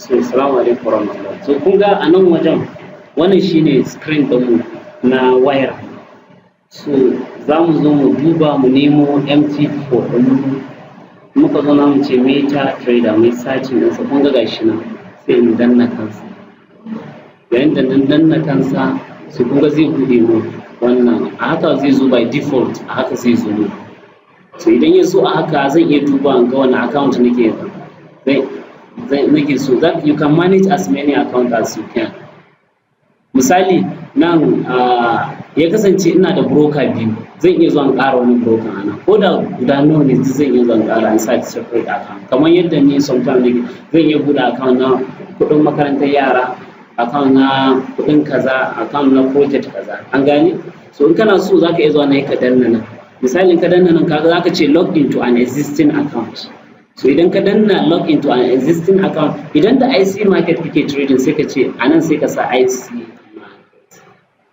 So assalamu alaikum warahmatullahi. So kun ga a nan wajen wannan shine screen ɗinmu na wayar. So za mu zo mu duba mu nemo MT4 ɗinmu. Muka zo mu ce meta trader mai searching ɗinsa kun ga gashi nan sai in danna kansa. Yayin da nan danna kansa so kun ga zai buɗe mu wannan a haka zai zo by default a haka zai zo mu. So idan ya so a haka zan iya duba in ga wani account nake so that you can manage as many accounts as you can. Misali nan ya kasance ina da broker biyu zan iya zuwa in ƙara wani broker a nan ko da guda nawa ne zan iya zuwa in ƙara in sa separate account kamar yadda ni sometimes zan iya buɗe account na kuɗin makarantar yara, account na kuɗin kaza, account na project kaza, an gane? So in kana so zaka iya zuwa na ka danna nan, misali in ka danna nan kaga zaka ce log into an existing account. So idan ka danna log into an existing account, idan da IC market kake trading sai ka ce anan sai ka sa IC market.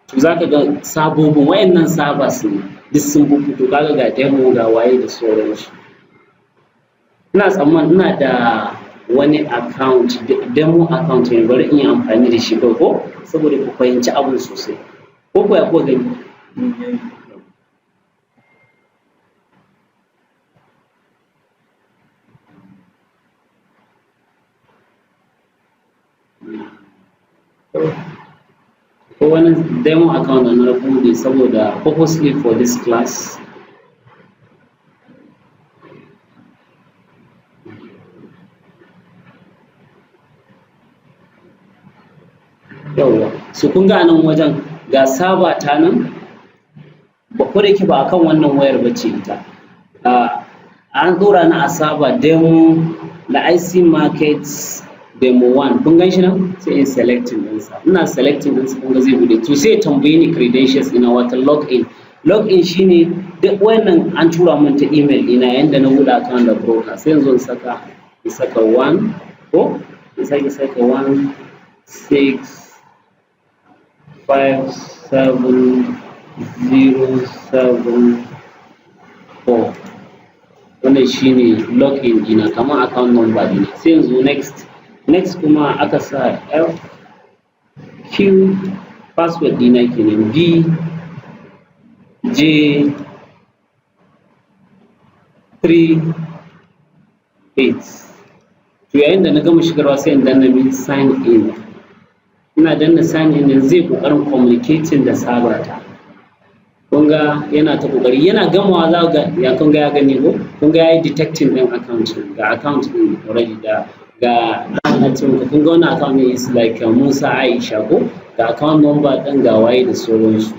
To zaka ga sabobin wayannan servers ne duk sun fito kaga ga demo ga waye da sauransu. Ina tsammanin ina da wani account demo account ne bari in yi amfani da shi ko saboda ku fahimci abin sosai. Ko ya ko gani? Ko wani demo account da na buɗe saboda purposely for this class. Yawwa, so kun ga nan wajen ga server ta nan, ko da yake ba akan wannan wayar ba ce ita. An ɗora na a server demo na IC markets demo 1 kun gan shi nan sai in selecting ɗinsa ina selecting ɗinsa kun ga zai bude to sai tambaye ni credentials ina wata login shine duk wannan an tura min ta email ina yanda na buɗe account da broker sai yanzu in saka 1 ko in sake saka 1 6 5 7 0 7 4 wannan shine login ina kamar account number ɗina sai yanzu next kuma aka sa FQ password dina kenan B J 3 8 to yayin da na gama shigarwa sai in danna min sign in ina danna sign in zai kokarin communicating da server ta kun ga yana ta kokari yana gamawa za ga ya kun ga ya gani ko kun ga yayi detecting din account ga account din already da ga na kun ga wannan account ne is like Musa Aisha ko ga account number ɗin ga waye da sauransu.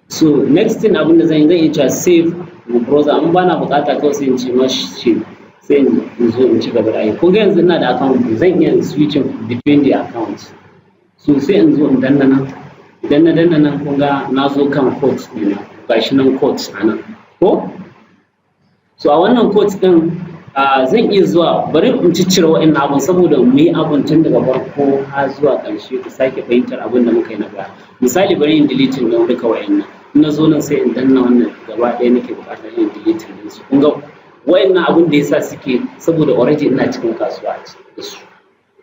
So next thing abin da zan iya cewa save mu browser an bana bukata kawai sai in ce mashi sai in zo in ci gaba da aiki. Kun ga yanzu ina da account zan iya switching between the accounts. So sai in zo in danna nan idan na danna nan kun ga na zo kan codes ɗina gashi nan codes a nan ko so a wannan codes ɗin zan iya zuwa bari in ciccire wa'annan abun saboda mu yi abun tun daga farko har zuwa ƙarshe ku sake fahimtar abin da muka yi na baya. Misali bari in deleting ɗin duka wa'annan in na zo nan sai in danna wannan gaba ɗaya nake buƙatar yin deleting ɗin su kun ga wa'annan abun da yasa suke saboda already ina cikin kasuwa da su.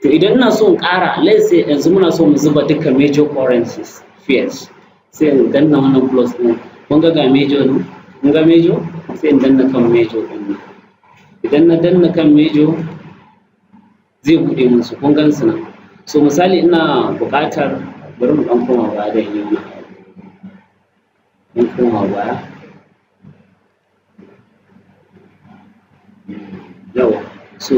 To idan ina so in ƙara let's say yanzu muna so mu zuba duka major currencies pairs sai in danna wannan plus ɗin kun ga major ne kun ga major sai in danna kan major ɗin nan. Idan na danna kan mejo zai buɗe musu kun gan su nan so misali ina buƙatar bari mu ɗan koma baya da yi wani ɗan koma baya yawa so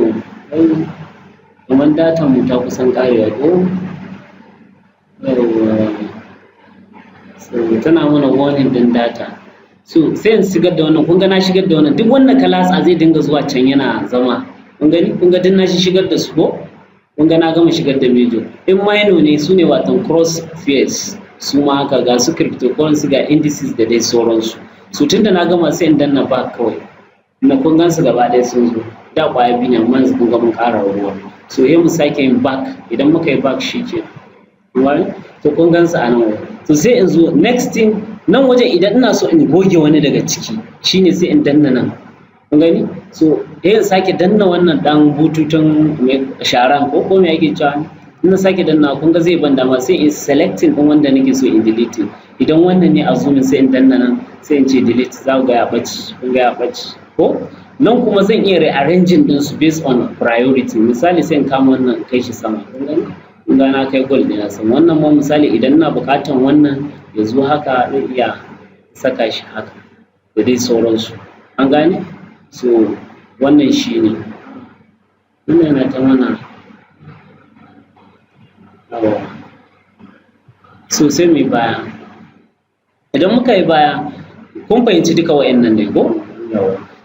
kamar datan mu ta kusan ƙarewa ko yawa so tana mana warning ɗin data so sai in shigar da wannan kun ga na shigar da wannan duk wannan kalasa zai dinga zuwa can yana zama kun gani kun ga duk na shigar da su ko kun ga na gama shigar da major in minor ne su ne watan cross pairs su ma haka ga su cryptocurrency ga indices da dai sauransu so tunda na gama sai in danna back kawai na kun gan su gaba ɗaya sun zo da ƙwaya biyu ne amma yanzu kun ga mun ƙara ruwa so yau mu sake yin back idan muka yi back shi ke to kun gan su a nan to sai in zo next thing nan wajen idan ina so in goge wani daga ciki shine sai in danna nan kun gani so in sake danna wannan dan bututun sharan ko me ake cewa in na sake danna kun ga zai ban dama sai in selecting din wanda nake so in delete idan wannan ne a zoom sai in danna nan sai in ce delete za ku ga ya ɓaci kun ga ya ɓaci ko nan kuma zan iya rearranging din su based on priority misali sai in kama wannan kai shi sama kun gani kun ga na kai goal ɗina sama wannan ma misali idan ina buƙatan wannan ya zo haka zan iya saka shi haka da dai sauransu an gane so wannan shi ne wannan yana ta mana so sai mu yi baya idan muka yi baya kun fahimci duka wa'annan ne ko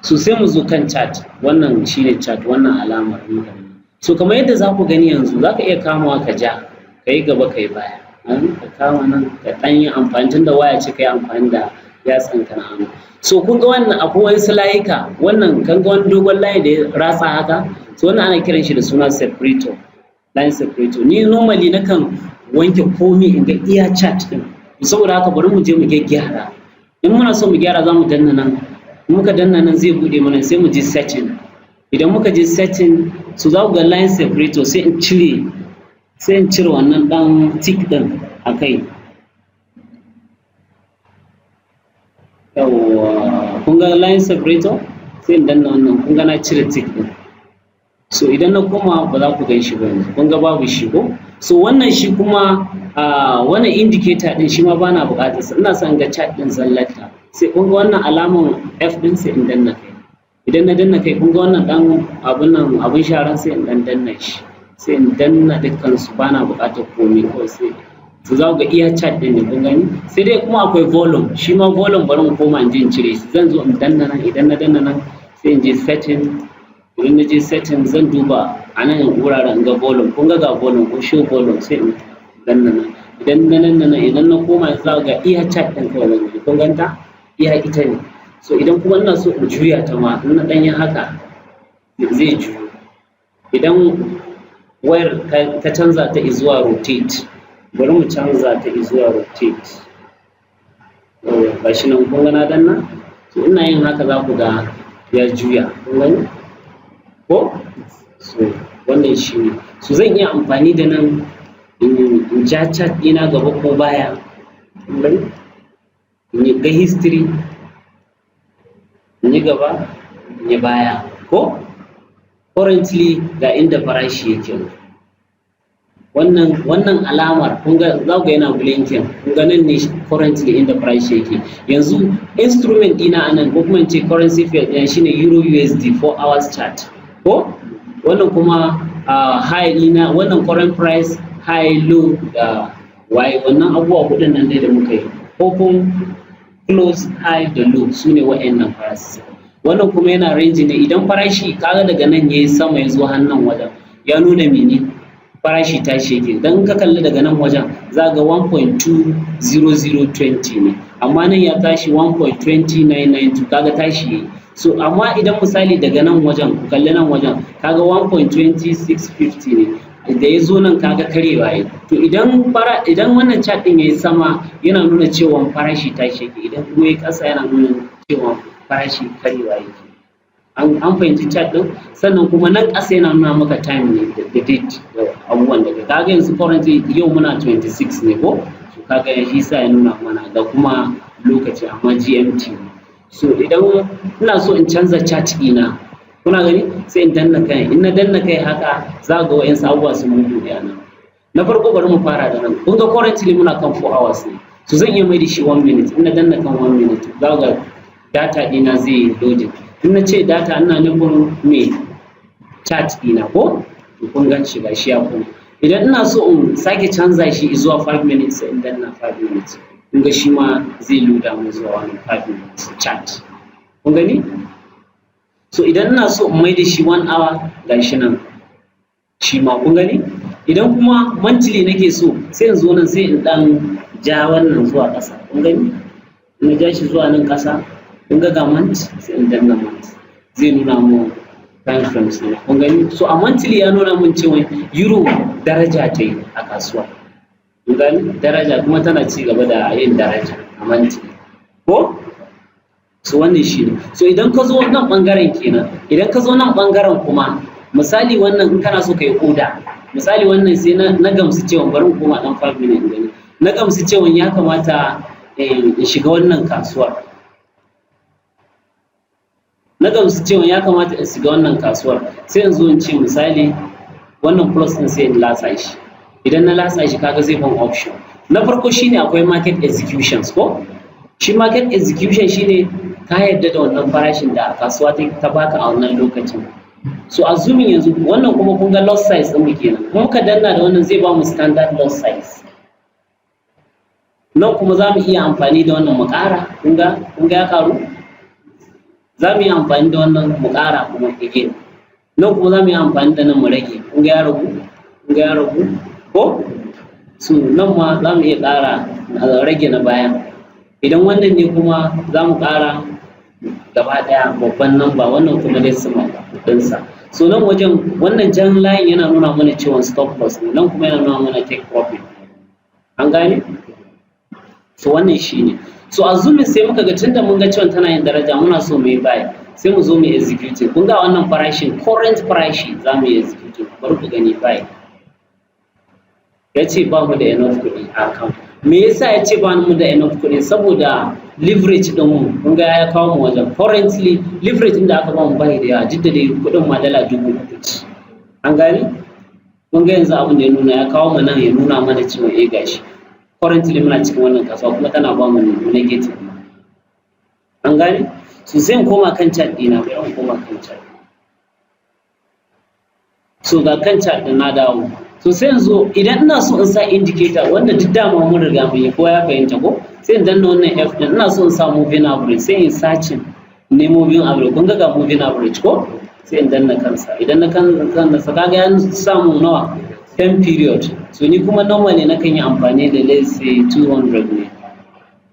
so sai mu zo kan chart wannan shine chart wannan alamar so kamar yadda za ku gani yanzu za ka iya kamawa ka ja ka yi gaba ka yi baya ka kama nan ka ɗan yi amfani tun da waya ce ka yi amfani da yatsan ka na hannu so kun ga wannan akwai wasu layuka wannan kan ga wani dogon layi da ya ratsa haka so wannan ana kiran shi da suna separator line separator ni normally nakan wanke komi in ga iya chart din saboda haka bari mu je mu gyara in muna so mu gyara za mu danna nan in muka danna nan zai bude mana sai mu je setting idan muka je setting so za ku ga line separator sai in cire wannan dan tick din akai yawwa kun ga line separator sai in danna wannan kun ga na cire tick din so idan na koma ba za ku gan shi ba yanzu kun ga babu shi ko so wannan shi kuma wannan indicator din shi ma bana buƙatar sa ina son ga chart din zallata sai kun ga wannan alaman F din sai in danna kai idan na danna kai kun ga wannan dan abun sharan sai in danna shi sai in danna dukkan su bana buƙatar komai kawai sai to za ku ga iya chart din ne kun gani sai dai kuma akwai volume shi ma volume bari mu koma in je in cire shi zan zo in danna nan idan na danna nan sai in je setting idan na je setting zan duba a nan wuraren ga volume kun ga volume ko show volume sai in danna nan idan na nan idan na koma za ga iya chart din kawai ne kun ganta iya ita ne so idan kuma ina so in juya ta ma in na dan yi haka zai juyo idan wayar ka canza ta zuwa rotate bari mu canza ta zuwa rotate gashi nan kun ga na danna so ina yin haka za ku ga ya juya kun gani ko so wannan shi ne so zan iya amfani da nan in ja chart ɗina gaba ko baya in yi ga history in yi gaba in yi baya ko currently ga inda farashi yake wannan alamar kun ga za ku ga yana blinking kun ga nan ne currently inda farashi yake yanzu instrument ɗina anan ko kuma in ce currency pair ɗina shine euro USD 4 hours chart ko wannan kuma high ɗina wannan current price high low da why wannan abubuwa hudun nan dai da muka yi open close high da low su ne wa'annan prices wannan kuma yana range ne idan farashi kaga daga nan yayi sama ya zo hannun wajen ya nuna mene farashi tashi yake dan ka kalli daga nan wajen za ga 1.20020 ne amma nan ya tashi 1.2992 kaga tashi yayi so amma idan misali daga nan wajen ku kalli nan wajen kaga 1.2650 ne da ya zo nan kaga karewa yayi to idan wannan chart din yayi sama yana nuna cewa farashi tashi yake idan kuma yayi ƙasa yana nuna cewa farashi karewa yake an fahimci chart din sannan kuma nan ƙasa yana nuna maka time ne da date da abubuwan da kaga yanzu currently yau muna 26 ne ko so kaga shi sa ya nuna mana da kuma lokaci amma GMT so idan ina so in canza chart ɗina kuna gani sai in danna kai in na danna kai haka za ga wayansu abubuwa sun mutu da nan na farko bari mu fara da nan kun ga currently muna kan 4 hours ne so zan iya mai da shi 1 minute in na danna kan 1 minute za ga data ɗina zai yi loading in na ce data ina nufin me chart ɗina ko to kun gan shi gashi ya kuma idan ina so in sake canza shi zuwa 5 minutes sai in danna 5 minutes kun ga shi ma zai loda mu zuwa wani 5 minutes chart kun gani so idan ina so in mai da shi 1 hour gashi nan shi ma kun gani idan kuma monthly nake so sai in zo nan sai in dan ja wannan zuwa ƙasa kun gani in na ja shi zuwa nan ƙasa kun ga month sai in danna month zai nuna mu time frames ne kun gani so a monthly ya nuna mun cewa euro daraja ta yi a kasuwa kun gani daraja kuma tana ci gaba da yin daraja a monthly ko so wannan shi ne. So idan ka zo nan ɓangaren kenan, idan ka zo nan ɓangaren kuma misali wannan in kana so ka yi oda, misali wannan sai na gamsu cewa bari in koma ɗan 5 minutes gani, na gamsu cewa ya kamata in shiga wannan kasuwar, na gamsu cewa ya kamata in shiga wannan kasuwar, sai in zo in ce misali wannan plus ɗin sai in latsa shi, idan na latsa shi kaga zai ban option. Na farko shine akwai market executions ko, shi market execution shine ka yarda da wannan farashin da kasuwa ta baka a wannan lokacin. So assuming yanzu wannan kuma kun ga loss size ɗin mu kenan, kuma ka danna da wannan zai ba mu standard loss size. Nan kuma za mu iya amfani da wannan mu ƙara, kun ga ya ƙaru? Za mu yi amfani da wannan mu ƙara kuma again. Nan kuma za mu yi amfani da nan mu rage, kun ga ya ragu ko? So nan ma za mu iya ƙara rage na baya. Idan wannan ne kuma za mu ƙara gaba ɗaya babban namba, wannan kuma decimal ɗinsa. So nan wajen wannan jan layin yana nuna mana cewa stop loss ne, nan kuma yana nuna mana take profit. An gane? So wannan shi ne. So assuming sai muka ga tunda mun ga cewa tana yin daraja muna so mu yi buy, sai mu zo mu execute. Kun ga wannan farashin current price za mu yi execute. Bari ku gani buy. Ya ce ba mu da enough kuɗi a account. Me yasa ya ce ba mu da enough kuɗi? Saboda leverage ɗin mu kun ga ya kawo mu wajen. Currently leverage ɗin da aka ba mu bai da yawa, duk da dai kuɗin ma dala 3,000 ce. An gane? Kun ga yanzu abin da ya nuna ya kawo mu nan ya nuna mana cewa gashi. Currently muna cikin wannan kasuwa kuma tana ba mu negative. An gane? So sai in koma kan chart ɗina, bari in koma kan chart. So ga kan chart ɗin na dawo. So sai yanzu idan ina so in sa indicator wanda duk dama mun riga mun yi, kowa ya fahimta ko? Sai in danna wannan F ɗin, ina so in sa moving average, sai in searching ne moving average. Kun ga moving average ko? Sai in danna kansa. Idan na kansa kaga ya samu nawa? 10 period. So ni kuma normally na kan yi amfani da let's say 200 ne,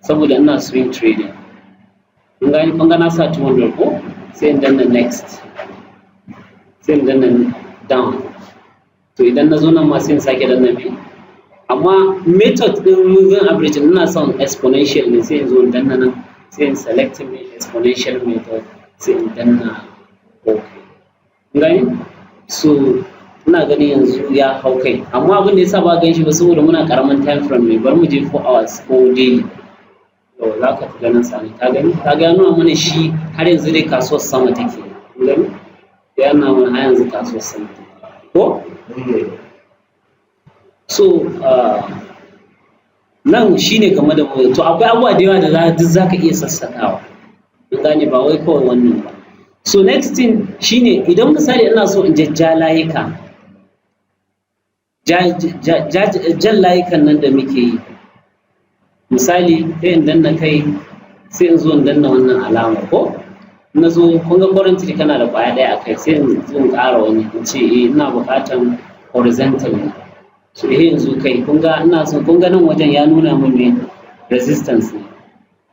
saboda ina swing trading. Kun ga na sa 200 ko? Sai in danna next. Sai in danna down. To idan na zo nan ma sai in sake danna me? Amma method ɗin moving average ina son exponential ne, sai in zo in danna nan, sai in select exponential method, sai in danna okay. Kun gani? So ina gani yanzu ya hau kai, amma abin da yasa ba gan shi ba saboda muna karamin time frame ne. Bari mu je 4 hours ko daily. To za ka fi ganin sa ne, ka gani? Ka ga ya nuna mana shi har yanzu dai kasuwar sama take. Kun gani? Ya nuna mana har yanzu kasuwar sama take. Ko? So nan shine game da mu. To akwai abubuwa da yawa da duk za ka iya sassakawa. Kun gane ba wai kawai wannan ba. So next thing shine idan misali ina so in jajja layuka. Jan layukan nan da muke yi, misali sai in danna kai, sai in zo in danna wannan alama ko? Na zo kun ga currently kana da ƙwaya ɗaya a kai, sai in zo in ƙara wani in ce ina buƙatan horizontal ne. So in zo kai kun ga ina son, kun ga nan wajen ya nuna min me resistance ne.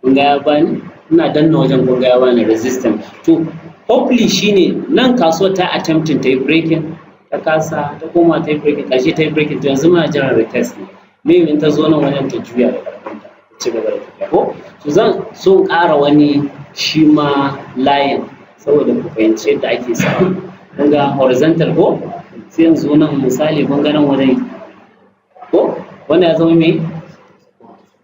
Kun ga ya bani, ina danna wajen kun ga ya bani resistance. To hopefully shine nan kasuwar ta attempting ta yi breaking, ta kasa, ta koma ta yi breaking, ƙarshe ta yi breaking. To yanzu muna jiran retest ne. Maybe in ta zo nan wajen ta juya da ƙarfinta, ta ci gaba da tafiya ko? So zan so in ƙara wani shi ma layin saboda ku fahimci yadda ake samu. Kun ga horizontal ko? Sai yanzu nan misali kun ga nan wajen ko? Wanda ya zama me?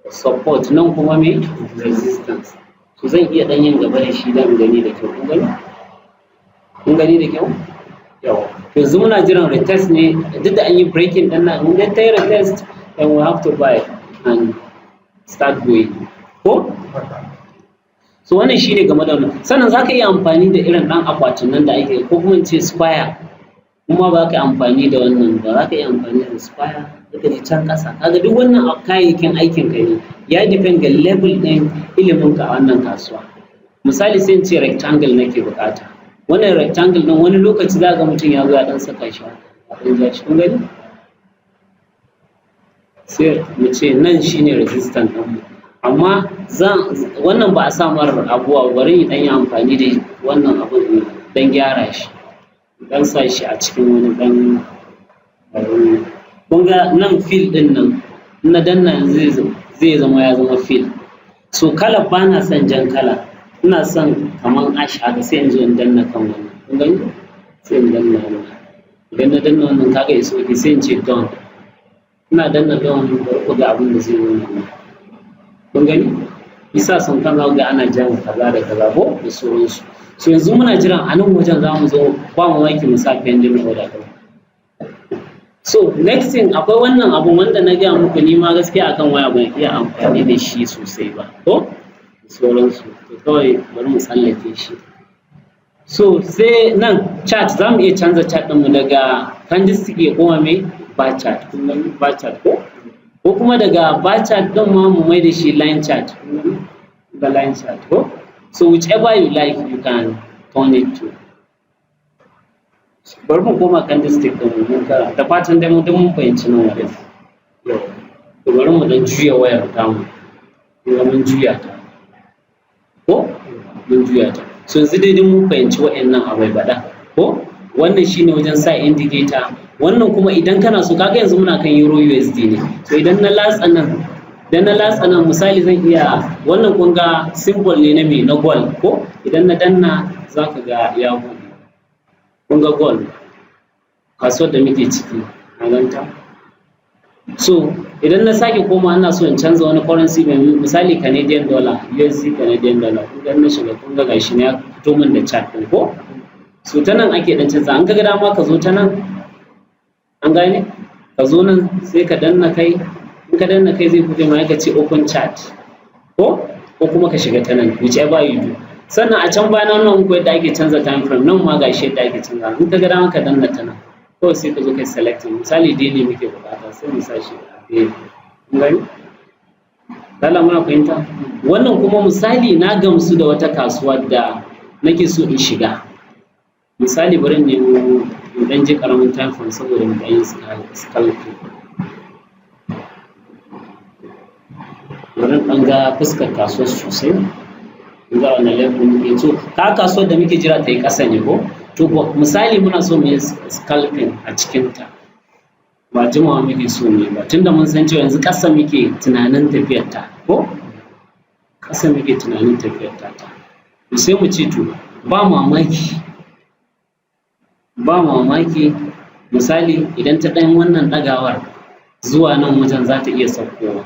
Support, nan kuma me? Resistance. So zan iya ɗan yin gaba da shi don gani da kyau. Kun gani? Kun gani da kyau? Yawa. Yanzu muna jiran retest ne, duk da an yi breaking ɗin nan, in ta yi retest, then we have to buy and start going. Ko? So wannan shi ne game da wannan. Sannan za ka iya amfani da irin ɗan akwatin nan da ake, ko kuma in ce square. Kuma ba ka amfani da wannan ba, za ka iya amfani da square, daga da can ƙasa. Kaga duk wannan kayayyakin aikin ka ne, ya depend ga level ɗin ilimin ka a wannan kasuwa. Misali sai in ce rectangle nake buƙata. Wannan rectangle ɗin wani lokaci za ga mutum ya zo ya ɗan saka shi a ɗan ja shi, kun gani? Sai mu ce nan shine resistance ɗin mu. Amma wannan ba a sa mara abuwa, bari in ɗan yi amfani da wannan abun dan gyara shi, dan sa shi a cikin wani ɗan kun ga nan fill ɗin nan na danna zai zama ya zama fill. So kala ba na son jan kala, ina son kaman ash haka sai in zo in danna kan wannan kun gani sai in danna wannan idan na danna wannan kaga is okay sai in ce done ina danna done ku ga abin da zai nuna kun gani isa sun kan ga ana jan kaza da kaza ko da sauransu so yanzu muna jiran a nan wajen za mu zo ba mu maki mu sa pending order kaza so next thing akwai wannan abun wanda na gaya muku ni ma gaskiya akan waya ban iya amfani da shi sosai ba ko sauransu to kawai bari mu tsallake shi so sai nan chart za mu iya canza chart ɗinmu daga candlestick ya koma mai bar chart bar chart ko kuma daga bar chart ɗin ma mu mai da shi line chart the line chart ko so whichever you like you can turn it to bari mu koma candlestick ɗin mun kara da fatan dai mun fahimci nan wajen to bari mu dan juya wayar tamu mun juya ta ko mun juya ta so yanzu dai mun fahimci wa'annan abai bada ko wannan shine wajen sa indicator wannan kuma idan kana so kaga yanzu muna kan euro USD ne so idan na latsa nan misali zan iya wannan kun ga symbol ne na me na gold ko idan na danna zaka ga ya buɗe kun ga gold kasuwar da muke ciki a ganta so idan na sake koma ina so in canza wani currency mai misali Canadian dollar USD Canadian dollar idan na shiga kun ga gashi ne ya fito min da chart din ko so ta nan ake dan canza an kaga dama ka zo ta nan an gane ka zo nan sai ka danna kai in ka danna kai zai fito ma ka ce open chart ko kuma ka shiga ta nan whichever you do sannan a can bayan nan ko yadda ake canza time frame nan ma gashi yadda ake canza in ka ga dama ka danna ta nan ko sai ka zo kai select misali daily muke bukata sai mu sa shi a daily kun gani kala muna fahimta wannan kuma misali na gamsu da wata kasuwa da nake so in shiga misali bari ne mu dan ji karamin time frame saboda mu dan yi scalping bari dan ga fuskar kasuwar sosai ga wannan level ne so ka kasuwar da muke jira ta yi kasa ne ko to misali muna so mu yi scalping a cikin ta ba jimawa muke so ne ba tunda mun san cewa yanzu ƙasa muke tunanin tafiyar ta ko ƙasa muke tunanin tafiyar ta to sai mu ce to ba mamaki misali idan ta ɗan wannan ɗagawar zuwa nan wajen za ta iya saukowa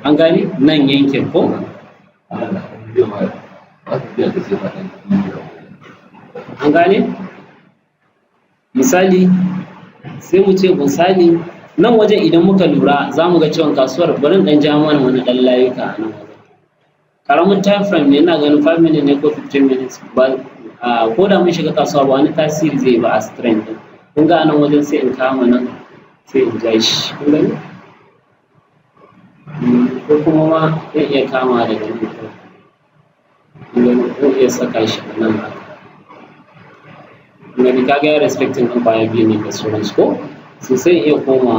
an gane nan yankin ko an gane misali sai mu ce misali nan wajen idan muka lura za mu ga cewa kasuwar bari dan ja mana wani dan layuka a nan wajen karamin time frame ne ina ganin 5 minutes ne ko 15 minutes ba ko da mun shiga kasuwa ba wani tasiri zai ba a strength din kun ga nan wajen sai in kama nan sai in ja shi kun gani ko kuma ma zai iya kama daga nan kun gani ko iya saka shi a nan haka gani kaga ya respecting ɗin kwaya biyu ne da sauransu ko so sai iya koma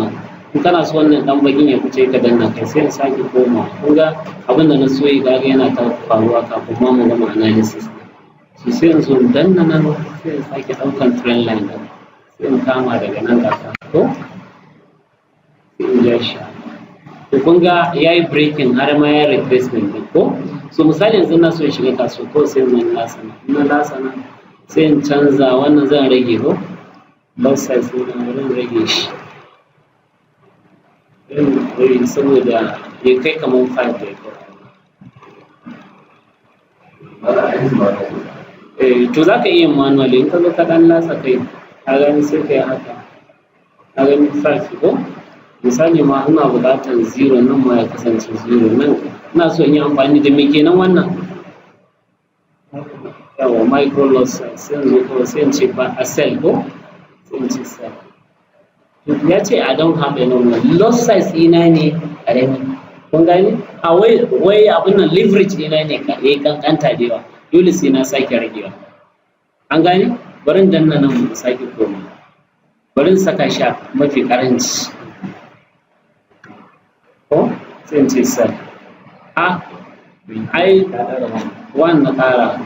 in kana so wannan ɗan bakin ya fice ka danna kai sai in sake koma kun ga abinda na so yi kaga yana ta faruwa kafin ma mu gama analysis so sai in zo in danna nan sai in sake ɗaukan trend line ɗin sai in kama daga nan ƙasa ko sai in ja shi to kun ga ya yi breaking har ma ya retracement ɗin ko so misali yanzu na so in shiga kasuwa ko sai in lasa nan sai in canza wannan zan rage ko both sides ɗin zan rage shi saboda ya kai kamar 5 da ya to za ka iya manually in ka zo ka ɗan latsa kai ka gani sai ka yi haka ka gani 5 ko misali ma ina buƙatar 0 nan ma ya kasance 0 nan ina so in yi amfani da me kenan wannan yawa micro loss sai in zo kawai sai in ce ba a sell ko sai in ce sell ya ce I don't have a normal loss size ina ne ƙarami kun gani a wai abin nan leverage ina ne ya yi kankanta da yawa dole sai na sake ragewa an gane bari in danna nan mu sake koma bari in saka shi mafi ƙaranci ko sai in ce sell ai wannan ƙara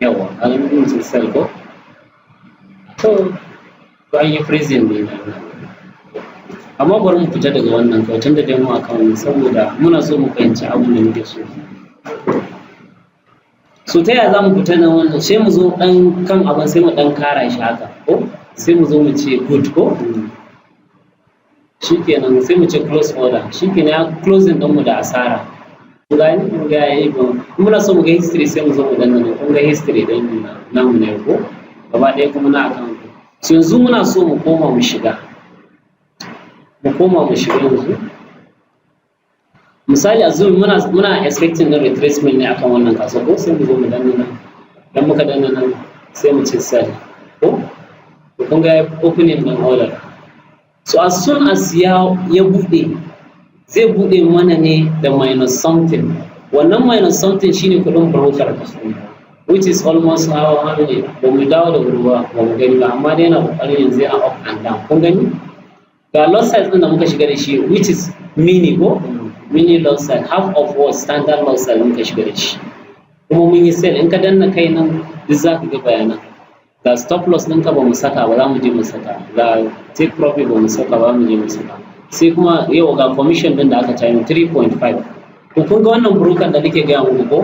yawa an yi ce sell ko to an yi freezing ne amma bari mu fita daga wannan kawai tunda dai mu account saboda muna so mu fahimci abin da muke so ta yaya za mu fita da wannan sai mu zo dan kan abin sai mu dan kara shi haka ko sai mu zo mu ce good ko shikenan sai mu ce close order shikenan ya closing din mu da asara kun gani mun ga yayi ba muna so mu ga history sai mu zo mu danna kun ga history din namu ne ko gaba ɗaya kuma na account so yanzu muna so mu koma mu shiga yanzu misali a zoom muna expecting na retracement ne akan wannan kasuwa ko sai mu zo mu danna nan dan muka danna nan sai mu ce sell ko to kun ga opening din order so as soon as ya bude zai bude mana ne da minus something wannan minus something shine kudin broker which is almost how many ba mu dawo da ruwa ba mu gani ba amma dai yana kokarin yanzu yana up and down kun gani ga loss size din da muka shiga da shi which is mini ko mini loss size half of what standard loss size muka shiga da shi kuma mun yi sell in ka danna kai nan duk za ka ga bayanan ga stop loss ɗinka ba mu saka ba za mu je mu saka ga take profit ba mu saka ba mu je mu saka sai kuma yau ga commission din da aka cayi 3.5 to kun ga wannan broker da nake gaya muku ko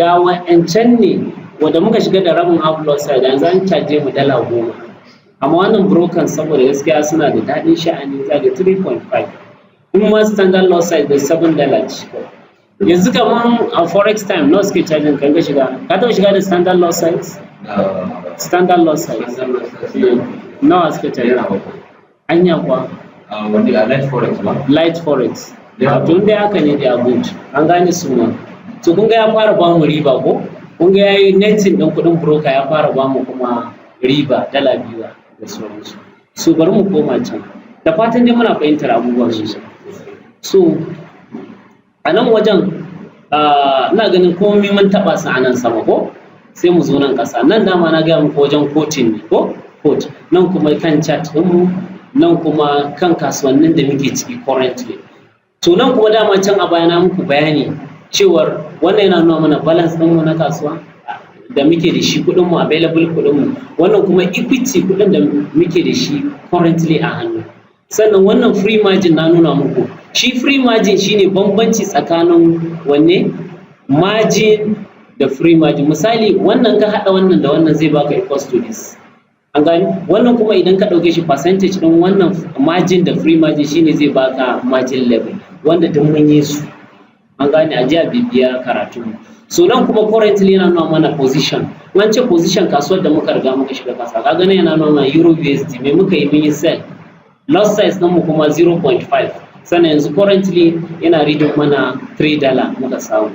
da wa'ancan ne wanda muka shiga da rabin half loss size yanzu an caje mu $10 amma wannan broker saboda gaskiya suna da daɗin sha'ani za ga 3.5 kuma standard loss size da $7 yanzu kaman a forex time nawa suke charging kan ka shiga ka taɓa shiga da standard loss size standard loss size nawa suke charging anya kuwa wanda a Liteforex ba Liteforex tun da haka ne da good an gane su ma to kun ga ya fara ba mu riba ko kun ga yayi netting din kuɗin broker ya fara ba mu kuma riba $2 da sauransu so bari mu koma can da fatan dai muna fahimtar abubuwan sosai so a nan wajen ina ganin komai mun taɓa su a nan sama ko sai mu zo nan ƙasa nan dama na gaya muku wajen quoting ne ko quote nan kuma kan chart ɗinmu nan kuma kan kasuwannin da muke ciki currently to nan kuma dama can a baya na muku bayani cewar wannan yana nuna mana balance ɗinmu na kasuwa da muke da shi kuɗinmu available kuɗinmu wannan kuma equity kuɗin da muke da shi currently a hannu sannan wannan free margin na nuna muku shi free margin shine bambanci tsakanin wanne margin da free margin misali wannan ka haɗa wannan da wannan zai baka equals to this an gani wannan kuma idan ka ɗauke shi percentage ɗin wannan margin da free margin shine zai baka margin level wanda duk mun yi su an gane a jiya bibiya karatu so nan kuma currently yana nuna mana position wance position kasuwar da muka riga muka shiga kasa ka gane yana nuna euro USD me muka yi mun yi sell loss size ɗin mu kuma 0.5 sannan yanzu currently yana reading mana $3 muka samu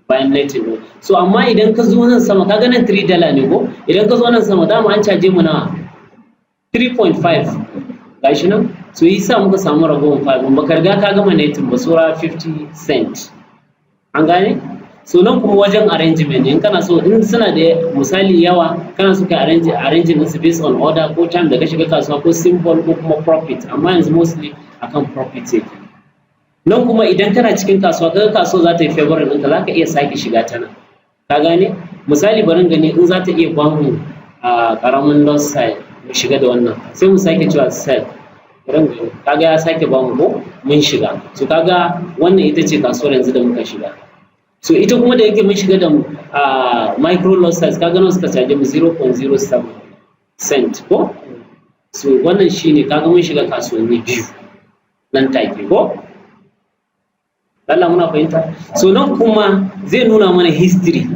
bayan netting ɗin so amma idan ka zo nan sama ka ganin $3 ne ko idan ka zo nan sama dama an caje mu na 3.5 gashi nan so yi sa muka samu ragowar 5 baka riga ka gama netting ba sura 50 cent an gane so nan kuma wajen arrangement in kana so in suna da misali yawa kana so ka arrange din su based on order ko time da ka shiga kasuwa ko symbol ko kuma profit amma yanzu mostly akan profit yake nan kuma idan kana cikin kasuwa kaga kasuwa za ta yi favoring ɗinka za ka iya sake shiga ta nan ka gane misali bari gani in za ta iya bamu ƙaramin loss side mu shiga da wannan sai mu sake cewa sell bari gani kaga ya sake bamu ko mun shiga so kaga wannan ita ce kasuwar yanzu da muka shiga so ita kuma da yake mun shiga da micro loss size kaga nan suka caje mu 0.07 cent ko so wannan shine kaga mun shiga kasuwanni biyu nan take ko Allah muna fahimta so nan kuma zai nuna mana history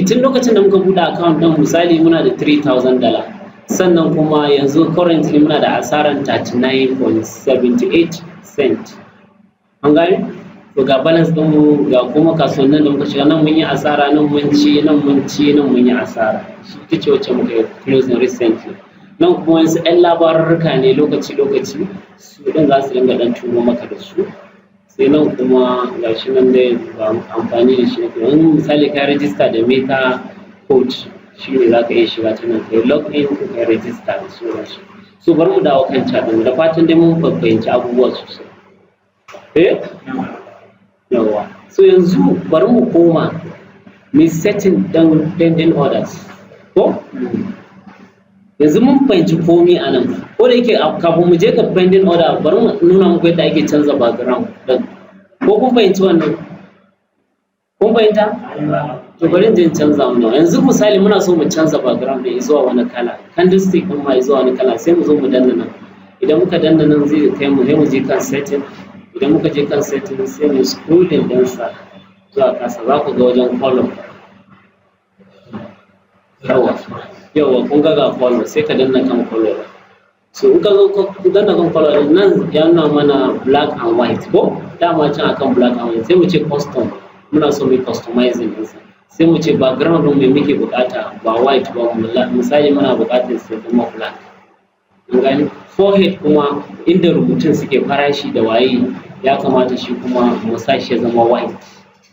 tun lokacin da muka buɗe account ɗin misali muna da $3,000 sannan kuma yanzu currently muna da asaran 39.78 cent an gane to ga balance ɗinmu ga kuma kasuwannin da muka shiga nan mun yi asara nan mun ci nan mun yi asara shi ita ce wacce muka yi closing recently nan kuma wasu 'yan labarurruka ne lokaci su ɗin za su dinga ɗan turo maka da su sai nan kuma ga shi nan dai ba amfani da shi ne misali ka register da meta code shi ne za ka iya shiga ta nan kai log in ko kai register da sauransu so bari mu dawo kan chat da fatan dai mun fahimci abubuwa sosai yawa so yanzu bari mu koma mu setting down pending orders ko yanzu mun fahimci komai a nan ko da yake kafin mu je ga pending order bari mu nuna muku yadda ake canza background din, ko kun fahimci wannan? Kun fahimta? To bari in je in canza mu yanzu misali muna so mu canza background din zuwa wani kala, candlestick din ma zuwa wani kala, sai mu zo mu danna nan. Idan muka danna nan zai kai mu, sai mu je kan setting. Idan muka je kan setting sai mu scrolling din sa zuwa kasa, za ku ga wajen color. Yawa kun ga color, sai ka danna kan color. So in ka zo ka danna kan color din nan ya nuna mana black and white ko? Dama can akan black and white, sai mu ce custom. Muna so mu customizing din sa. Sai mu ce background din me muke bukata, ba white ba, misali muna bukatar sai kuma black. An gani? Forehead kuma inda rubutun suke farashi da waye ya kamata shi kuma mu sa shi ya zama white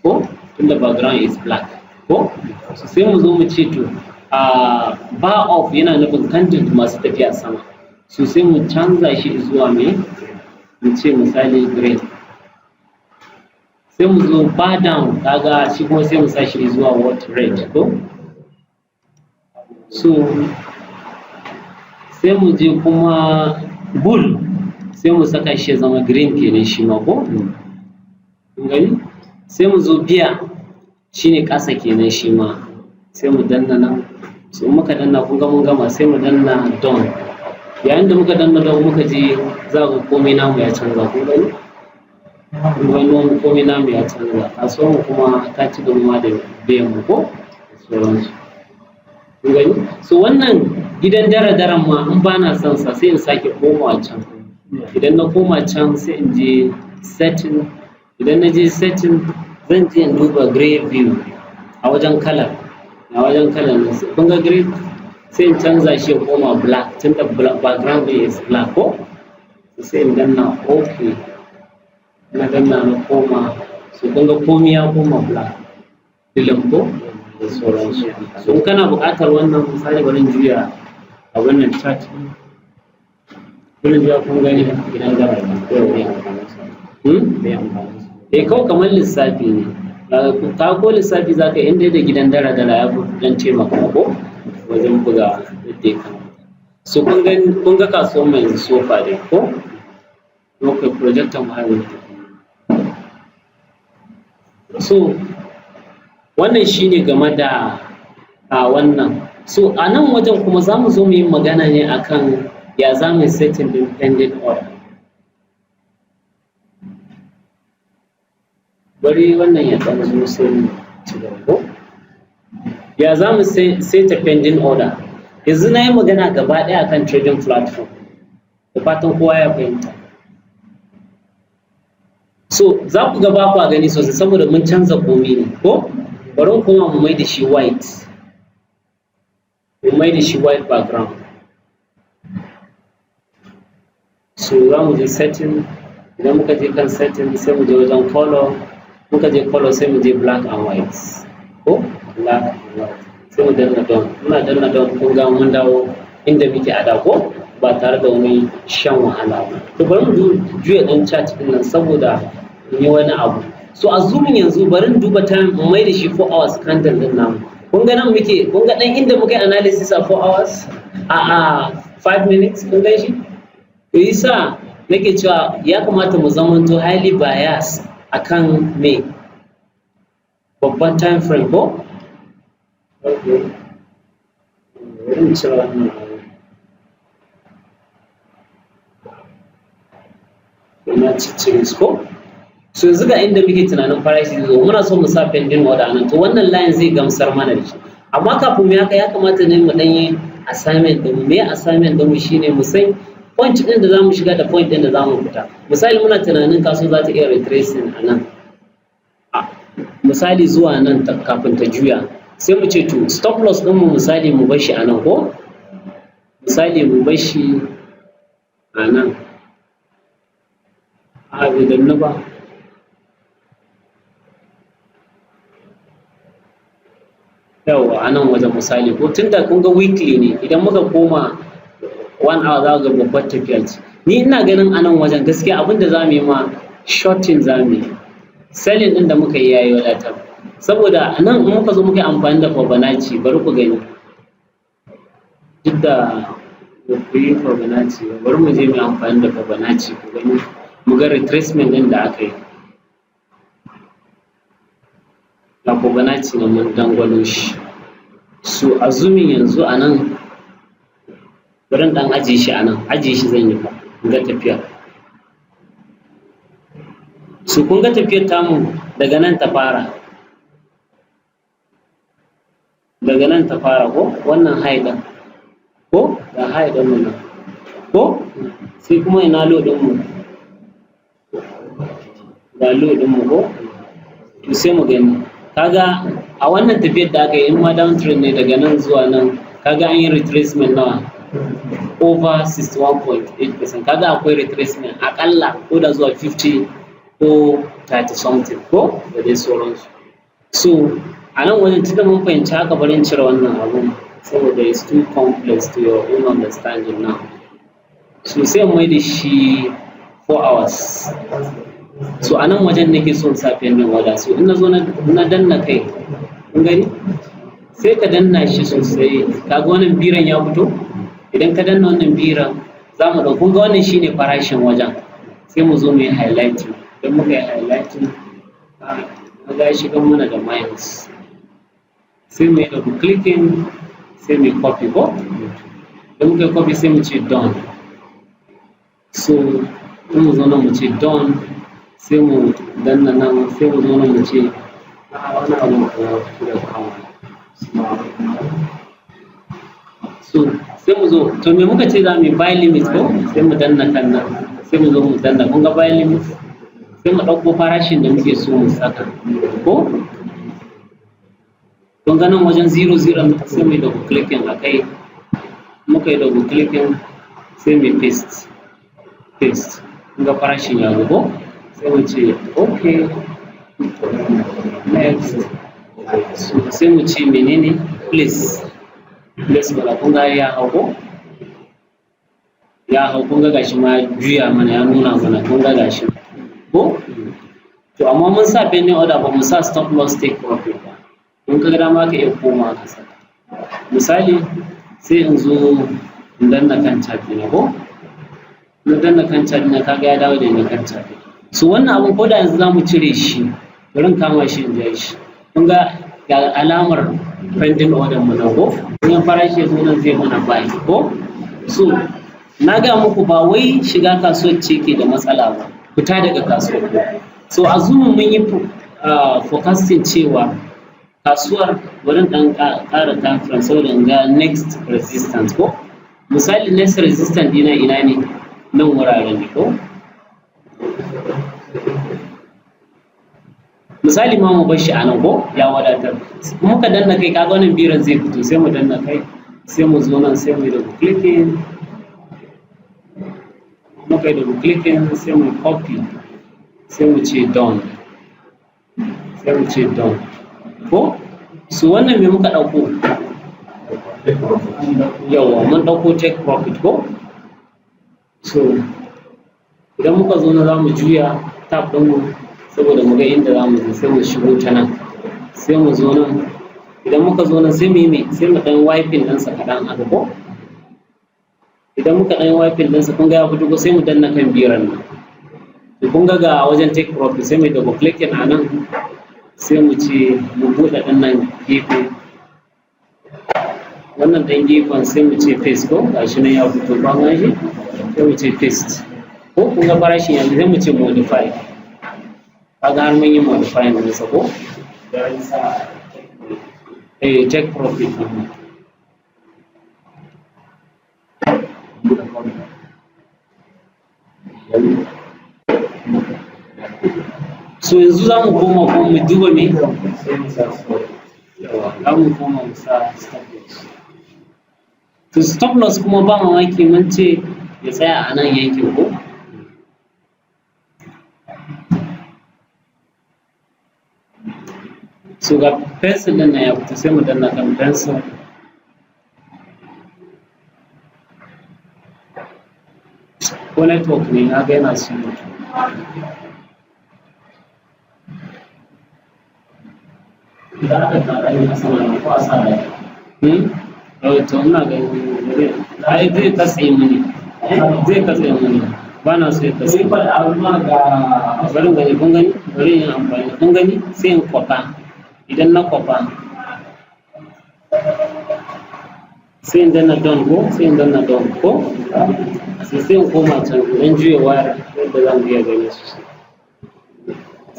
ko? Tunda background is black ko? So sai mu zo mu ce to bar off yana nufin content masu tafiya sama. So sai mu canza shi zuwa me? Mu ce misali gray. Sai mu zo bar down, kaga shi kuma sai mu sa shi zuwa what? Red ko? So sai mu je kuma bull, sai mu saka shi ya zama green kenan shi ma ko? Kun gani? Sai mu zo biya, shine ƙasa kenan shi ma, sai mu danna nan. So muka danna kun ga mun gama, sai mu danna done. Yayin da muka danna done muka je za ku komai namu ya canza, kun gani? Wani komai namu ya canza, kasuwar mu kuma ta ci gaba da biyan mu ko? Sauransu. Kun gani? So wannan gidan daren ma in ba na son sa sai in sake komawa can. Idan na koma can sai in je setting. Idan na je setting zan je in duba gray view a wajen color. A wajen color ne kun ga gray sai in canza shi ya koma black tunda background is black ko? Sai in danna okay. Na danna na koma, so kun ga komai ya koma black. Film ko? Da sauransu. So in kana buƙatar wannan misali bari in juya a wannan chart kullum ya kun gani gidan gara ko ya amfani kawai kamar lissafi ne, ka ko lissafi zaka inda da gidan dara ya fi dan taimaka ko wajen buga yadda ya kamata. So kun ga kasuwar mai sofa dai ko? Okay, projector mu har so wannan shine game da wannan. So a nan wajen kuma za mu zo mu yi magana ne akan ya za mu setting din pending order. Bari wannan ya ɗan zo sai mu ci gaba. Ya za mu seta pending order. Yanzu na yi magana gaba ɗaya akan trading platform. Da fatan kowa ya fahimta. So za ku ga ba ku gani sosai saboda mun canza komai ne ko? Bari kuma mu mai da shi white. Mu mai da shi white background. So za mu je setting, idan muka je kan setting sai mu je wajen color, muka je color sai mu je black and white ko? Black and white sai mu danna down. Muna danna down kun ga mun dawo inda muke a da ko? Ba tare da wani shan wahala ba. To bari mu juya ɗan chart ɗin nan saboda in yi wani abu. So a zoomin yanzu bari in duba time mu mai da shi 4 hours candle ɗin namu. Kun ga nan muke, kun ga ɗan inda muka yi analysis a 4 hours? 5 minutes kun gan shi? To yasa nake cewa ya kamata mu zamanto highly bias akan me? Babban time frame ko? Okay. Bari cire wannan abu. Ina ciccire su ko? So yanzu ga inda muke tunanin farashi zai zo, muna so mu sa pending order nan, to wannan line zai gamsar mana da shi. Amma kafin mu haka ya kamata ne mu dan yi assignment din mu. Me assignment din mu shine mu san point din da zamu shiga da point din da zamu fita. Misali muna tunanin kaso za ta iya retracing a nan. Misali zuwa nan kafin ta juya. Sai mu ce to stop loss din mu misali mu bar shi a nan ko? Misali mu bar shi a nan. Bai danna ba. Yawwa a nan wajen misali ko tunda kun ga weekly ne idan muka koma 1 hour za ga babbar tafiya ce. Ni ina ganin a nan wajen gaskiya abinda za mu yi ma shorting za mu yi. Selling ɗin da muka yi yayi wadatar. Saboda a nan in muka zo muka yi amfani da Fibonacci bari ku gani. Duk da ba ku yi Fibonacci ba, bari mu je mu yi amfani da Fibonacci ku gani mu ga retracement ɗin da aka yi. Ga Fibonacci na mun dangwalo shi. So assuming yanzu a nan bari ɗan ajiye shi a nan, ajiye shi zan yi fa ga tafiyar. So kun ga tafiyar tamu daga nan ta fara. Daga nan ta fara ko wannan high ɗin ko ga high ɗin mu nan ko sai kuma ina low ɗin mu ga low ɗin mu ko to sai mu gani kaga a wannan tafiyar da aka yi in ma downtrend ne daga nan zuwa nan kaga an yi retracement nawa over 61.8%, kaga akwai retracement akalla ko da zuwa 50 ko 30 something ko da dai sauransu. So a nan wajen tunda mun fahimci haka bari in cire wannan abun saboda it's too complex to your own understanding now. So sai mai da shi 4 hours. So a nan wajen nake son safiyan nan wada, so in na zo na danna kai kun gani sai ka danna shi sosai, kaga wannan biran ya fito. Idan ka danna wannan biran za mu ɗauki, kun ga wannan shine farashin wajen, sai mu zo mu yi highlighting. Idan muka yi highlighting kaga ya shiga mana da minus, sai mu yi double clicking sai mu yi copy ko idan muka yi copy sai mu ce done. So in mu zo nan mu ce done, sai mu danna nan sai mu zo nan mu ce wani abu da kawo. So sai mu zo to me muka ce za mu yi buy limit ko sai mu danna kan nan sai mu zo mu danna, kun ga buy limit sai mu ɗauko farashin da muke so mu saka ko kun ga nan wajen 00 sai mu yi double clicking a kai, muka yi double clicking sai mu paste kun ga farashin ya zo ko sai mu ce okay next. So sai mu ce menene please bala, kun ga ya hau ko ya hau, kun ga gashi ma juya mana ya nuna mana, kun ga gashi ko to amma mun sa pending order ba mu sa stop loss take profit ba. Kun ka ga dama ka iya koma ka saka, misali sai in zo in danna kan chart ne ko na danna kan chart ne kaga ya dawo da ni kan chart. So wannan abun ko da yanzu za mu cire shi bari in kama shi in ja shi, kun ga alamar pending order mu na ko in farashi ya zo nan zai mana buy ko. So na ga muku ba wai shiga kasuwar ce ke da matsala ba, fita daga kasuwar. So a zumun mun yi forecasting cewa kasuwar bari dan ƙara time frame saboda in ga next resistance ko misali next resistance dina ina ne nan wuraren ne ko misali ma mu bar shi a nan ko ya wadatar. Muka danna kai kaga wannan biran zai fito sai mu danna kai sai mu zo nan sai mu yi double clicking, muka yi double clicking sai mu copy sai mu ce done sai mu ce done ko. So wannan me muka ɗauko yawa mun ɗauko take profit ko. So idan muka zo na za mu juya tab ɗinmu saboda mu ga inda za mu je sai mu shigo ta nan sai mu zo nan, idan muka zo nan sai mu yi me sai mu ɗan wiping ɗinsa kaɗan haka ko idan muka ɗan wiping ɗinsa kun ga ya fito ko sai mu danna kan biran nan to kun ga wajen take profit sai mu double clicking a nan sai mu ce mu buɗe ɗan nan gefe wannan ɗan gefen sai mu ce paste ko gashi nan ya fito ba ma shi sai mu ce paste ko kun ga farashin yanzu sai mu ce modify, kaga har mun yi modify ne sa ko take profit so yanzu za mu koma ko mu duba me za mu koma mu sa stop loss. To stop loss kuma ba mamaki mun ce ya tsaya a nan yankin ko so ga pencil din nan ya fita sai mu danna kan pencil ko network ne na ga yana son da aka tsara yin asama ko a sa da to ina ga ai zai katse mini ba na so ya katse bari gani kun gani bari yin amfani kun gani sai in kwafa idan na kwafa sai in danna don ko sai in koma can idan juya wayar yadda za mu iya gani su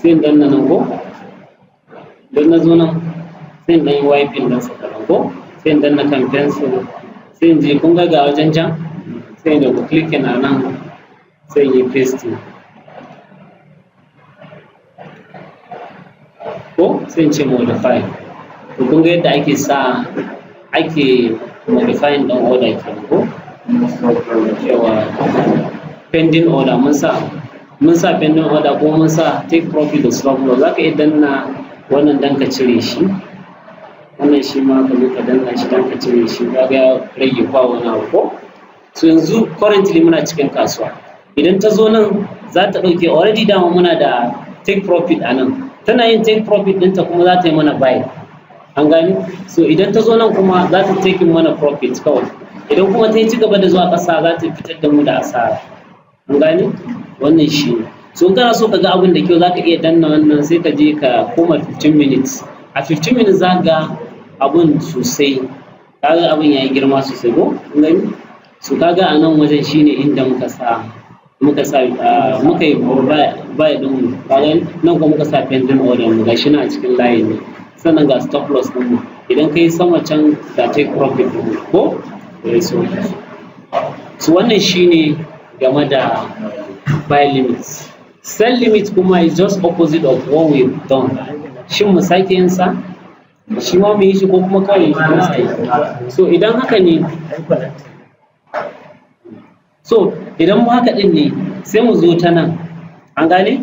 sai in danna nan ko idan na zo nan sai in dan yi wiping dan sakaran ko sai in danna kan pencil sai in je kun ga wajen jan sai in da clicking a nan sai in yi pasting ko sai in ce modify to kun ga yadda ake modifying ɗan order kenan ko yawa pending order mun sa pending order ko mun sa take profit da stop loss zaka iya danna wannan dan ka cire shi wannan shi ma ka zo ka danna shi dan ka cire shi kaga rage kwa wani abu ko so yanzu currently muna cikin kasuwa idan ta zo nan za ta ɗauke already dama muna da take profit a nan tana yin take profit ɗinta kuma za ta yi mana buy an gani so idan ta zo nan kuma za ta take mana profit kawai idan kuma ta yi ci gaba da zuwa ƙasa za ta fitar da mu da asara an gani wannan shi ne so in kana so ka ga abin da kyau za ka iya danna wannan sai ka je ka koma 15 minutes a 15 minutes za ga abun sosai kaga abin ya yi girma sosai ko an gani so kaga a nan wajen shine inda muka yi buy din mu kaga nan kuma muka sa pending order mu gashi na a cikin layin ne sannan ga stop loss din mu idan kai sama can ga take profit din mu ko so wannan shine game da buy limits sell limit kuma is just opposite of what we've done shin mu sake yin sa shi ma mu yi shi ko kuma kawai mu sai so idan haka ne so idan mu haka din ne sai mu zo ta nan an gane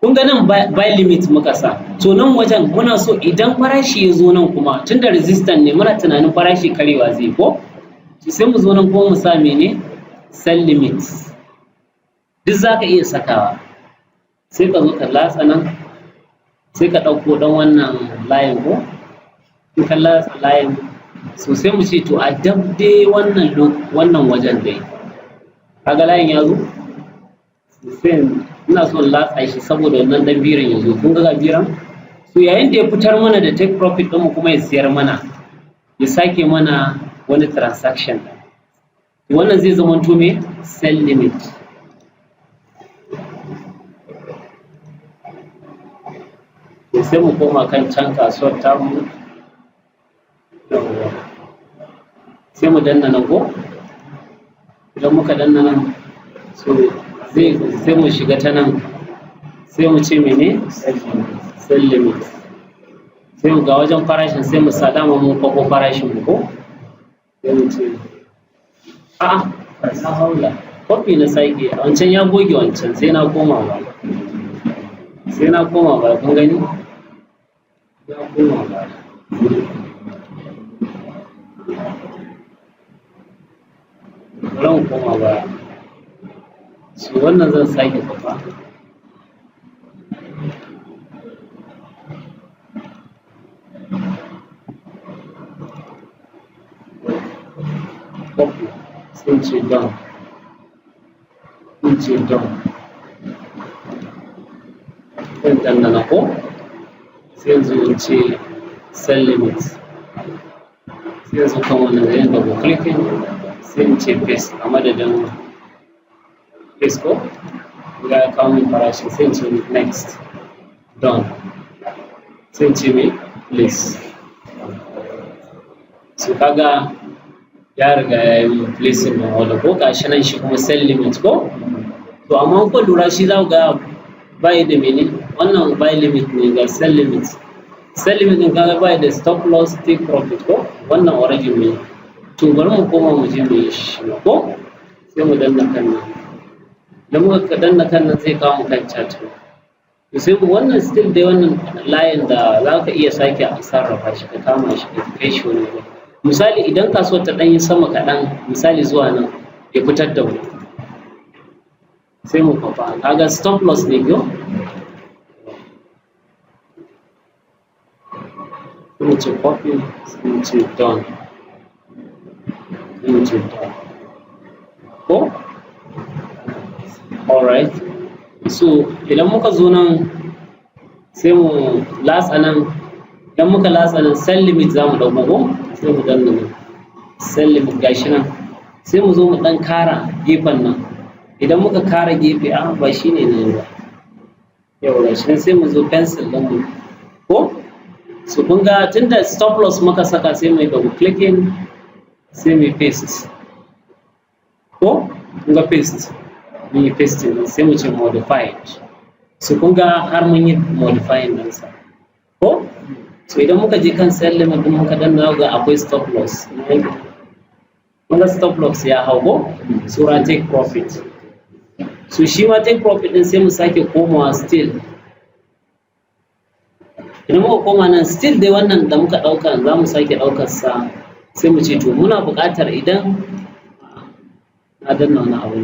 kun ga nan buy limit muka sa to nan wajen muna so idan farashi ya zo nan kuma tunda resistance ne muna tunanin farashi karewa zai ko sai mu zo nan kuma mu sa mene sell limit duk zaka iya sakawa sai ka zo ka latsa nan sai ka ɗauko ɗan wannan layin ko in ka latsa layin so sai mu ce to a dab dai wannan wajen dai kaga layin ya zo sai ina son latsa shi saboda wannan dan biran ya zo kun ga biran so yayin da ya fitar mana da take profit din mu kuma ya siyar mana ya sake mana wani transaction wannan zai zama to me sell limit sai mu koma kan can kasuwar tamu sai mu danna nan ko idan muka danna nan so sai mu shiga ta nan sai mu ce mene sell limit sai mu ga wajen farashin sai mu sa dama mun kwakwo farashin mu ko sai mu ce a'a na haula kofi na sake wancan ya goge wancan sai na koma ba kun gani ya koma ba ran koma ba shi wannan zan sake kwafa copy sun ce down sai danna na ko sai yanzu in ce sell limit sai yanzu kan wannan zai double clicking sai in ce paste a madadin paste ko ga kawo min farashi sai in ce next done sai in ce mai place so kaga ya riga ya yi placing na order ko gashi nan shi kuma sell limit ko to amma ko lura shi za ku ga bai da mene wannan buy limit ne ga sell limit din kaga bai da stop loss take profit ko wannan already ne to bari mu koma mu je mu yi shi ko sai mu danna kan nan da muka danna kan nan sai kawo mu kan chart to sai mu wannan still dai wannan line da za ka iya sake sarrafa shi ka kama shi ka kai shi wani wuri misali idan kasuwar ta ɗan yi sama kaɗan misali zuwa nan ya fitar da mu sai mu kwafa kaga stop loss ne ko sai mu ce copy sai mu ce done sai mu ce done alright, so idan muka zo nan sai mu latsa nan, idan muka latsa nan sell limit za mu ɗauka ko sai mu danna nan sell limit gashi nan, sai mu zo mu ɗan kara gefen nan, idan muka kara gefe ba shi ne nan ba, yau gashi nan sai mu zo pencil ɗin mu ko, so kun ga tunda stop loss muka saka sai mu yi double clicking sai mu paste ko kun ga paste, mun yi pasting sai mu ce modified, so kun ga har mun yi modifying ɗinsa ko, so idan muka je kan sell limit din muka danna ga akwai stop loss, kun ga stop loss ya hau ko, so ran take profit, so shi ma take profit din sai mu sake komawa still, idan muka koma nan still dai wannan da muka ɗauka za mu sake ɗaukar sa sai mu ce to muna buƙatar idan na danna wani abu,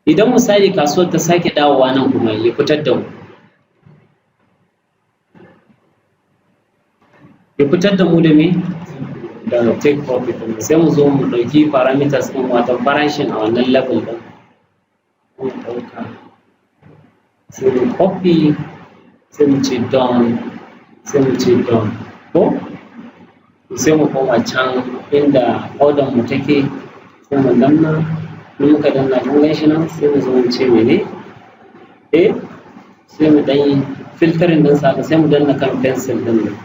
idan misali kasuwar ta sake dawowa nan kuma ya fitar da mu, da me da take profit din, sai mu zo mu ɗauki parameters ɗin wato farashin a wannan level ɗin, mu ɗauka sai mu copy sai mu ce done, sai mu ce done ko, sai mu koma can inda order mu take sai mu danna, in muka danna kun gan shi nan sai mu zo mu ce mene sai mu ɗan yi filtering ɗin sa sai mu danna kan pencil ɗin nan,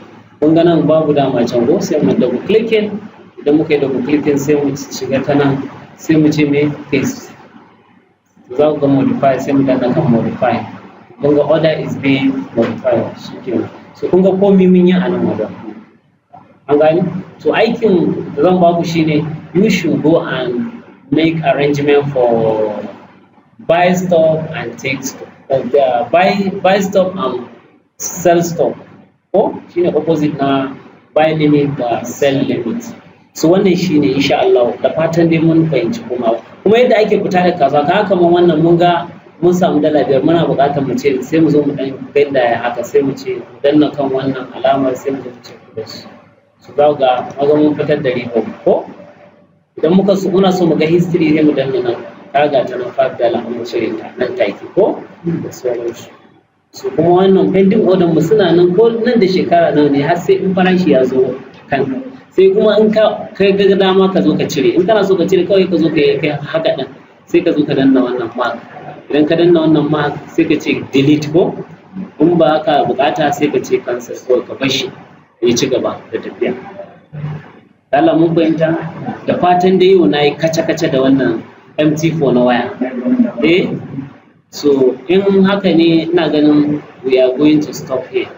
kun ga nan babu dama can ko, sai mu double clicking, idan muka yi double clicking sai mu shiga ta nan sai mu ce me paste, za ku ga modify sai mu danna kan modify, kun ga order is being modified, shikenan, so kun ga komai mun yi a nan wajen, an gani, so aikin da zan baku shine you should go and make arrangement for buy stop and take stop, buy stop and sell stop ko shine opposite na buy limit da sell limit, so wannan shine insha Allah, da fatan dai mun fahimci kuma yadda ake fita da kasuwa, kaga kamar wannan mun ga mun samu $5 muna buƙatar mu ce sai mu zo mu dan benda haka sai mu ce danna kan wannan alamar sai mu zo mu ce da shi, so za ga mun fitar da riba ko, idan muna so mu ga history sai mu danna nan, kaga ta nan $5 mun cire ta nan take ko da sauransu, so kuma wannan pending order mu suna nan ko nan da shekara nawa ne har sai in farashi ya zo kan, sai kuma in ka ga dama ka zo ka cire, in kana so ka cire kawai ka zo ka yi haka din, sai ka zo ka danna wannan mark, idan ka danna wannan mark sai ka ce delete ko, in ba ka bukata sai ka ce cancel ko ka bar shi ya ci gaba da tafiya. Allah mun fahimta, da fatan dai yau nayi kace-kace da wannan MT4 na waya, so in haka ne ina ganin we are going to stop here.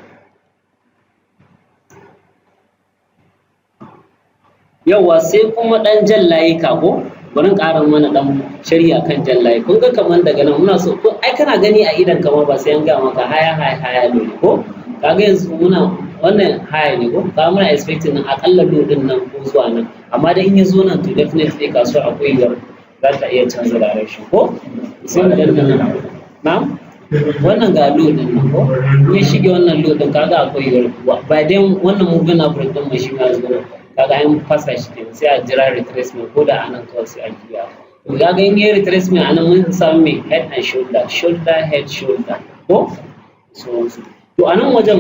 Yawwa sai kuma ɗan jan layuka ko, bari in ƙara mana ɗan sharhi akan jan layi, kun ga kamar daga nan muna so ko ai kana gani a idan kamar ba sai an ga maka haya ne ko, kaga yanzu muna wannan haya ne ko, kaga muna expecting nan akalla lodin nan ko zuwa nan, amma da in ya zo nan to definitely kasuwar akwai yiwuwar za ta iya canza direction ko, sai mu danna nan na'am wannan ga lodin nan ko, in ya shige wannan lodin kaga akwai yiwuwar ba dai wannan moving average din mai shi ma zuwa kaga an fasa shi ne sai a jira retracement ko da anan kawai sai a juya, to kaga in yi retracement anan mun samu mai head and shoulder head shoulder ko, so to anan wajen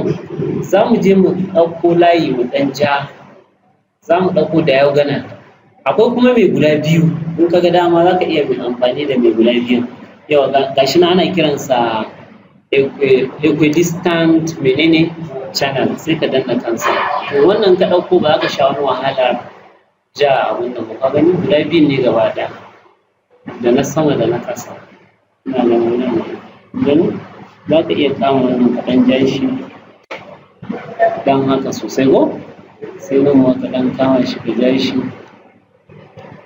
za mu je mu ɗauko layi mu ɗan ja, za mu ɗauko diagonal, akwai kuma mai guda biyu, in ka ga dama za ka iya mai amfani da mai guda biyu, yawa gashi na ana kiransa equidistant menene channel, sai ka danna kansa, to wannan ka ɗauko ba za ka sha wani wahala ja abin da ka gani guda biyun ne gaba ɗaya, da na sama da na ƙasa, ina ganin wannan za ka iya kama wannan kaɗan jan shi dan haka sosai ko, sai nan ma kaɗan kama shi ka ja shi,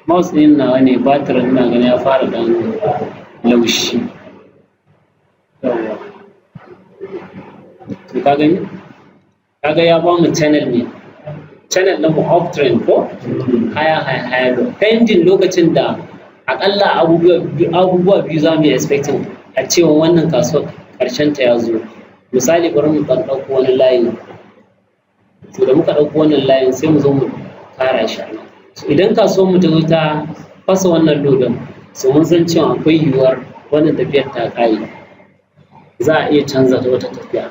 mouse ɗin nawa ne batirin ina ganin ya fara ɗan laushi, to ka gani kaga ya ba mu channel ne, channel na mu off trend ko higher low, pending lokacin da akalla abubuwa biyu za mu yi expecting a cewa wannan kasuwar ƙarshen ta ya zo, misali bari mu ɗan ɗauko wani layi, to da muka ɗauko wannan layin sai mu zo mu kara shi a nan, idan kasuwar mu ta zo ta fasa wannan lodin, so mun san cewa akwai yiwuwar wannan tafiyar ta ƙare, za a iya canza ta wata tafiya.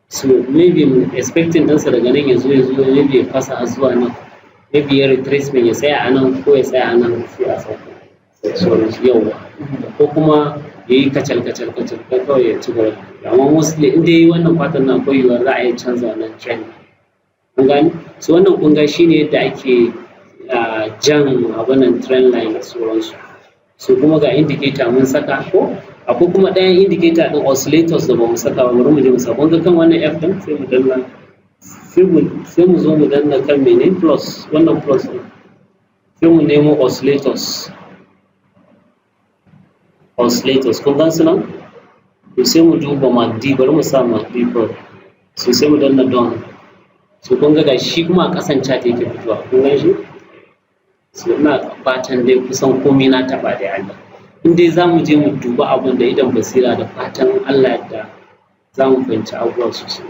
So maybe mu expecting ɗinsa daga nan ya zo maybe ya fasa har zuwa nan, maybe ya retracement ya tsaya a nan ko ya tsaya a nan sai a sauka yauwa, ko kuma ya yi kacal kawai ya ci gaba. Amma mostly in dai wannan fatan na akwai yiwuwar za a iya canza wannan trend. Kun gane? So wannan kun ga shine yadda ake jan abunan trend line da sauransu. So kuma ga indicator mun saka ko akwai kuma ɗayan indicator ɗin oscillators da bamu saka ba, bari mu je mu saka. Kun ga kan wannan F ɗin sai mu danna, sai mu zo mu danna kan mene plus, wannan plus ɗin, sai mu nemo oscillators kun gan su nan? To sai mu duba MACD, bari mu sa MACD kawai, so sai mu danna down. So kun ga shi kuma a ƙasan chart yake fitowa, kun gan shi? So ina fatan dai kusan komai na taɓa da Allah. In dai za mu je mu duba abun da idan basira, da fatan Allah yadda za mu fahimci abubuwa sosai.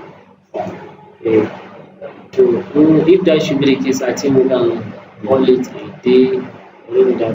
To if that should be the case, I think we can call it a day.